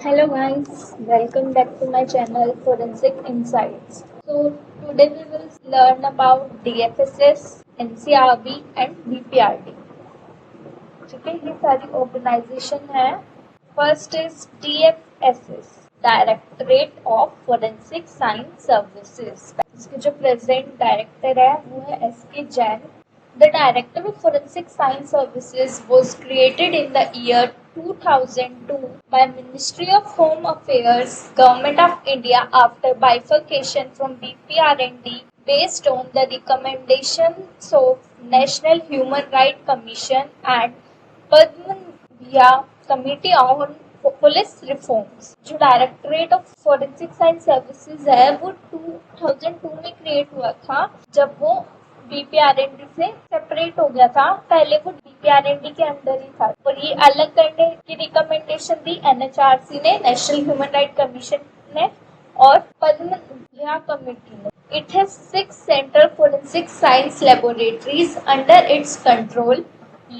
Hello guys, welcome back to my channel Forensic Insights. So today we will learn about DFSS, NCRB and BPRD. ठीक है, ये सारी organisation है. First is DFSS, directorate of forensic science services. इसके जो present director है वो है SK Jain. The Director of Forensic Science Services was created in the year 2002 by Ministry of Home Affairs, Government of India after bifurcation from BPRND based on the recommendations of National Human Rights Commission and Padma Bhaya Committee on police reforms. जो directorate of forensic science services है वो 2002 में create हुआ था जब वो BPRND से separate हो गया था. पहले वो बीपीआरएनडी के अंदर ही था और ये अलग करने की रिकमेंडेशन दी NHRC ने, नेशनल ह्यूमन राइट कमीशन ने और पद्म भूया कमेटी ने. It has 6 central forensic science laboratories under its control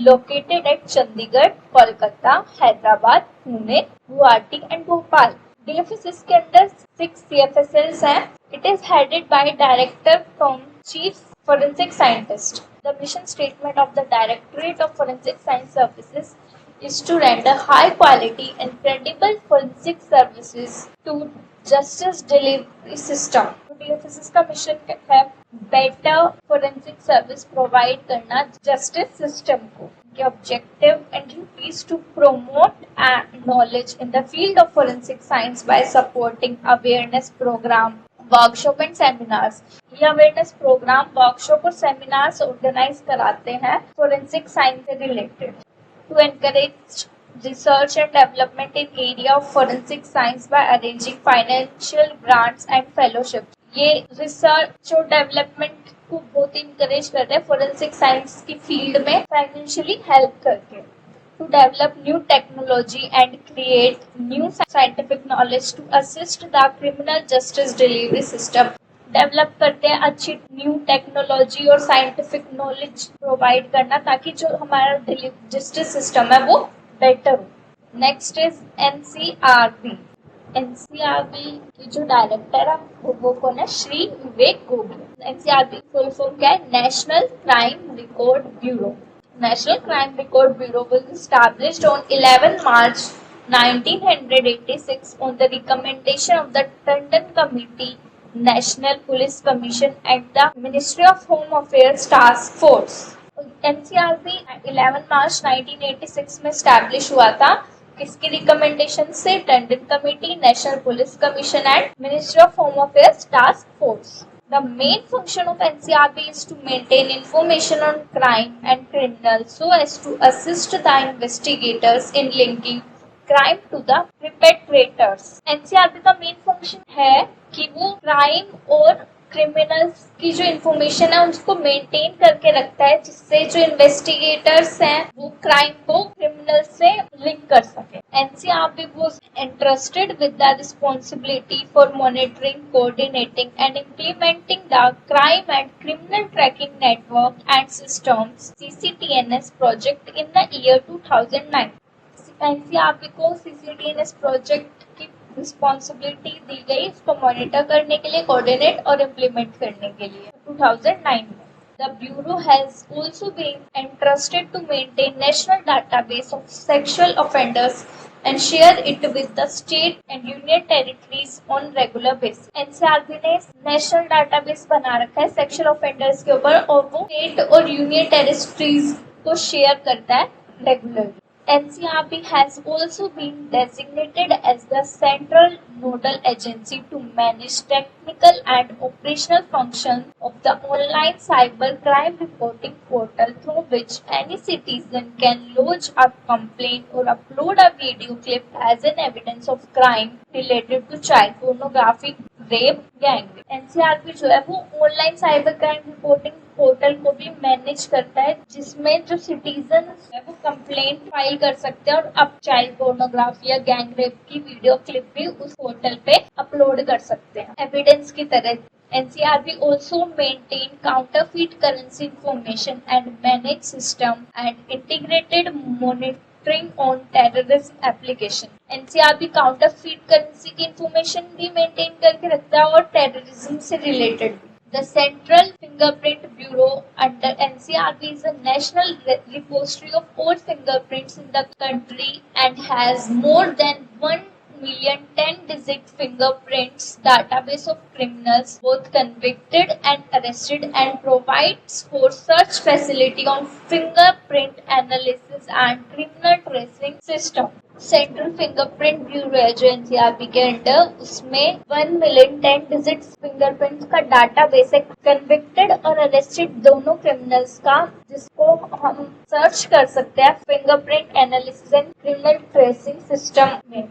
located at Chandigarh, Kolkata, Hyderabad, Pune, Guwahati and Bhopal. DFSS के अंदर 6 CFSLs हैं. It is headed by Director from Chief Forensic Scientist. The mission statement of the Directorate of Forensic Science Services is to render high quality and credible forensic services to justice delivery system. DFSS का mission है better forensic service provide करना justice system को. Objective and duties to promote knowledge in the field of forensic science by supporting awareness program, workshop and seminars. ये awareness programme, workshop और seminars organise कराते हैं forensic science से related. To encourage research and development in area of forensic science by arranging financial grants and fellowship. ये research और development को बहुत encourage करते हैं फोरेंसिक साइंस की फील्ड में फाइनेंशियली हेल्प करके. To develop new technology and create new scientific knowledge to assist the criminal justice delivery system. Develop करते हैं अच्छी न्यू टेक्नोलॉजी और साइंटिफिक नॉलेज प्रोवाइड करना ताकि जो हमारा जस्टिस सिस्टम है वो बेटर हो. Next is NCRB. NCRB की जो डायरेक्टर है वो कौन है? Shri Vivek Gogle. NCRB full form क्या है? National crime record bureau. National Crime Record Bureau was established on 11 March 1986 on the recommendation of the Tandon Committee, National Police Commission and the Ministry of Home Affairs Task Force. NCRB 11 मार्च 1986 में establish हुआ था. किसकी recommendation से? Tandon committee, national police commission and ministry of home affairs task force. The main function of NCRB is to maintain information on crime and criminals so as to assist the investigators in linking crime to the perpetrators. NCRB का main function है कि वो crime और criminals की जो information है उसको maintain करके रखता है जिससे जो इन्वेस्टिगेटर्स हैं वो क्राइम को क्रिमिनल से लिंक कर सके. NCRB was entrusted with the responsibility for monitoring, coordinating and implementing the crime and criminal tracking network and systems CCTNS project in the year 2009. NCRB को CCTNS प्रोजेक्ट की responsibility दी गई उसको monitor करने के लिए, कोऑर्डिनेट और इम्प्लीमेंट करने के लिए 2009 में. The Bureau has also been entrusted to maintain national database of sexual offenders and share it with the state and union territories on regular basis. NCRB ने नेशनल डाटाबेस बना रखा है सेक्सुअल ऑफेंडर्स के ऊपर और वो स्टेट और union territories को शेयर करता है regularly. NCRB has also been designated as the central nodal agency to manage technical and operational functions of the online cyber crime reporting portal through which any citizen can lodge a complaint or upload a video clip as an evidence of crime related to child pornography, rape, gang rape. NCRB जो है वो online cyber crime reporting portal को भी manage करता है जिसमें जो citizen है वो कंप्लेंट फाइल कर सकते हैं और अब चाइल्ड पोर्नोग्राफी या गैंग रेप की वीडियो क्लिप भी उस पोर्टल पे अपलोड कर सकते हैं एविडेंस की तरह. NCRB also maintain counterfeit currency information and manage system and integrated monitoring on terrorism application. NCRB counterfeit currency की इंफॉर्मेशन भी मेंटेन करके रखता है और टेररिज्म से related. The Central Fingerprint Bureau under NCRB is a national repository of all fingerprints in the country and has more than 1 million 10-digit fingerprints database of criminals both convicted and arrested and provides for search facility on fingerprint analysis and criminal tracing system। Central fingerprint bureau है जो NCRB के under, उसमें 1 million 10 digit fingerprint का data base है convicted और arrested दोनों criminals का, जिसको हम सर्च कर सकते हैं fingerprint analysis and criminal tracing system में।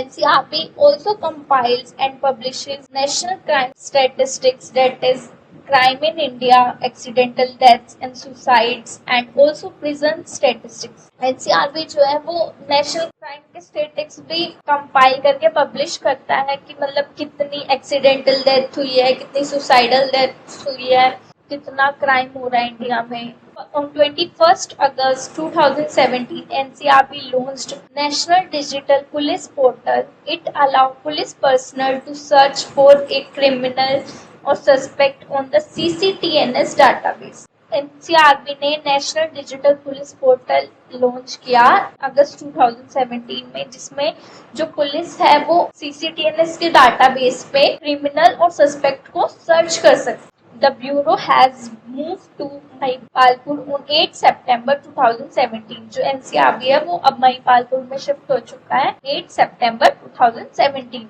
NCRB also compiles and publishes national crime statistics, that is crime in India, accidental deaths and suicides, and also prison statistics। NCRB जो है वो नेशनल क्राइम के statistics भी compile करके publish करता है कि मतलब कितनी एक्सीडेंटल डेथ हुई है, कितनी सुसाइडल डेथ हुई है, कितना क्राइम हो रहा है इंडिया में। On 21st August 2017, NCRB launched National Digital Police Portal. It allowed police personnel to search for a criminal or suspect on the CCTNS database. NCRB ने national digital police portal launch किया अगस्त 2017 में, जिसमें जो police है वो CCTNS के database पे क्रिमिनल और सस्पेक्ट को सर्च कर सकती। The Bureau has moved to Mahipalpur on 8 September 2017। जो एनसीआरबी है वो अब महिपालपुर में शिफ्ट हो चुका है 8 September 2017।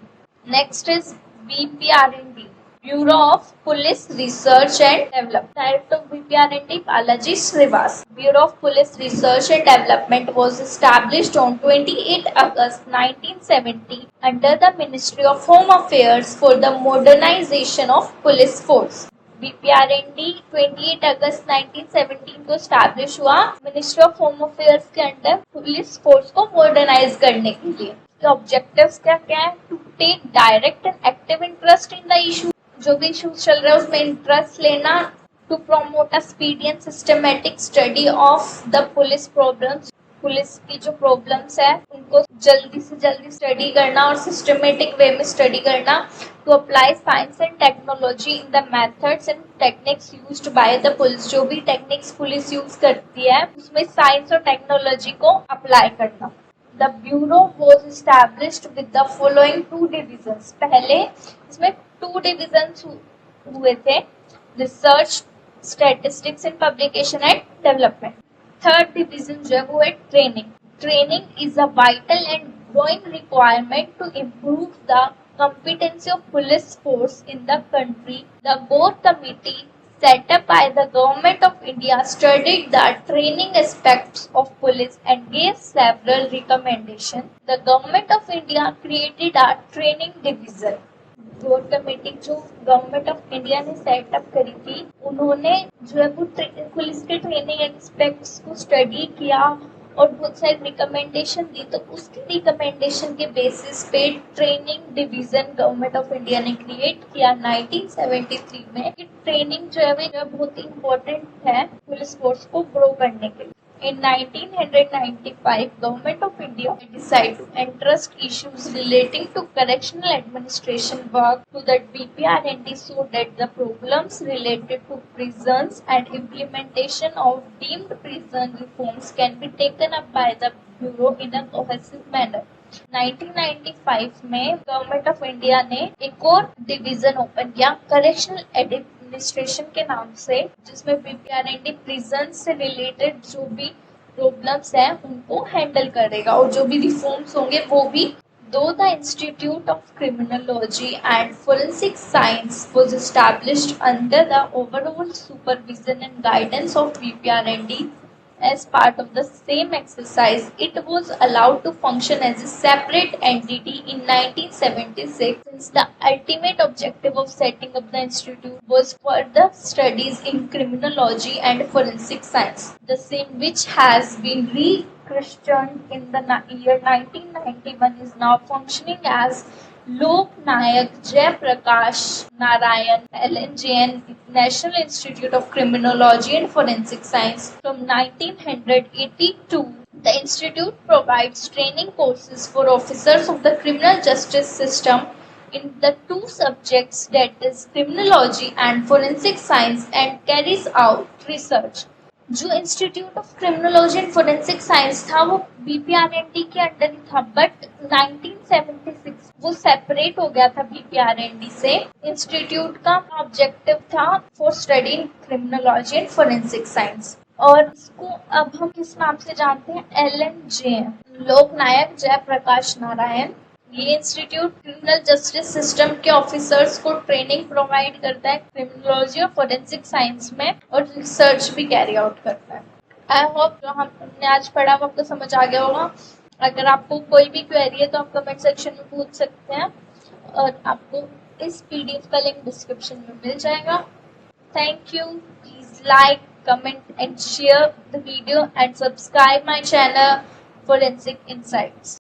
Next is BPRND, Bureau of Police Research and Development. Director of BPRND Balaji Srivas. Bureau of Police Research and Development was established on 28 August 1970 under the Ministry of Home Affairs for the modernization of police force। BPRND 28 अगस्त 1917 को establish हुआ ministry of home affairs के under police force को modernise करने के लिए। Objectives क्या क्या है? To take direct and active interest in the issue, जो भी इशूज चल रहे हैं उसमें इंटरेस्ट लेना। To promote a speedy and systematic study of the police problems, police की जो प्रॉब्लम्स है उनको जल्दी से जल्दी स्टडी करना और सिस्टमेटिक वे में स्टडी करना। To apply science and technology in the methods and techniques used by the police, जो भी टेक्निक्स पुलिस यूज करती है उसमें साइंस और टेक्नोलॉजी को अप्लाई करना। The bureau was established with the following 2 divisions. पहले इसमें 2 डिविजन्स हुए थे, research, statistics and publication and development. Third division जो है वो है training. Training is a vital and growing requirement to improve the competency of police force in the country. The Gore Committee set up by the Government of India studied the training aspects of police and gave several recommendations. The Government of India created a training division. गोर committee जो government of India ने setup करी थी, उन्होंने जो है वो police के ट्रेनिंग एस्पेक्ट्स को स्टडी किया और बहुत सारी रिकमेंडेशन दी। तो उसकी रिकमेंडेशन के बेसिस पे training division government of India ने क्रिएट किया 1973 में। ट्रेनिंग जो है वो बहुत ही इम्पोर्टेंट है पुलिस फोर्स को ग्रो करने के लिए। In 1995, Government of India decided to entrust issues relating to correctional administration work to the BPRND so that the problems related to prisons and implementation of deemed prison reforms can be taken up by the Bureau in a cohesive manner। 1995 में government of India ने एक और division open किया correctional administration के नाम से, जिसमें BPRND prison से रिलेटेड जो भी प्रॉब्लम्स हैं उनको हैंडल करेगा और जो भी रिफॉर्म्स होंगे वो भी। Though the Institute of Criminology and Forensic Science was established under the overall supervision and guidance of BPRND, as part of the same exercise, it was allowed to function as a separate entity in 1976, since the ultimate objective of setting up the institute was further studies in criminology and forensic science, the same which has been rechristened in the year 1991 is now functioning as Lok Nayak Jai Prakash Narayan LNJN National Institute of Criminology and Forensic Science from 1982 The institute provides training courses for officers of the criminal justice system in the two subjects, that is criminology and forensic science, and carries out research. जो institute of criminology and forensic science था वो BPRND के under ही था, but 1976 वो separate हो गया था BPRND से। इंस्टीट्यूट का ऑब्जेक्टिव था for study in criminology and forensic science, और इसको अब हम किस नाम से जानते हैं, LNJ, लोक नायक जयप्रकाश नारायण। ये इंस्टीट्यूट क्रिमिनल जस्टिस सिस्टम के ऑफिसर्स को ट्रेनिंग प्रोवाइड करता है क्रिमिनोलॉजी और फोरेंसिक साइंस में, और रिसर्च भी कैरी आउट करता है। आई होप जो हमने आज पढ़ा वो आपको समझ आ गया होगा। अगर आपको कोई भी क्वेरी है तो आप कमेंट सेक्शन में पूछ सकते हैं, और आपको इस PDF का लिंक डिस्क्रिप्शन में मिल जाएगा। Thank you. Please like, comment and share the video and subscribe my channel Forensic Insights.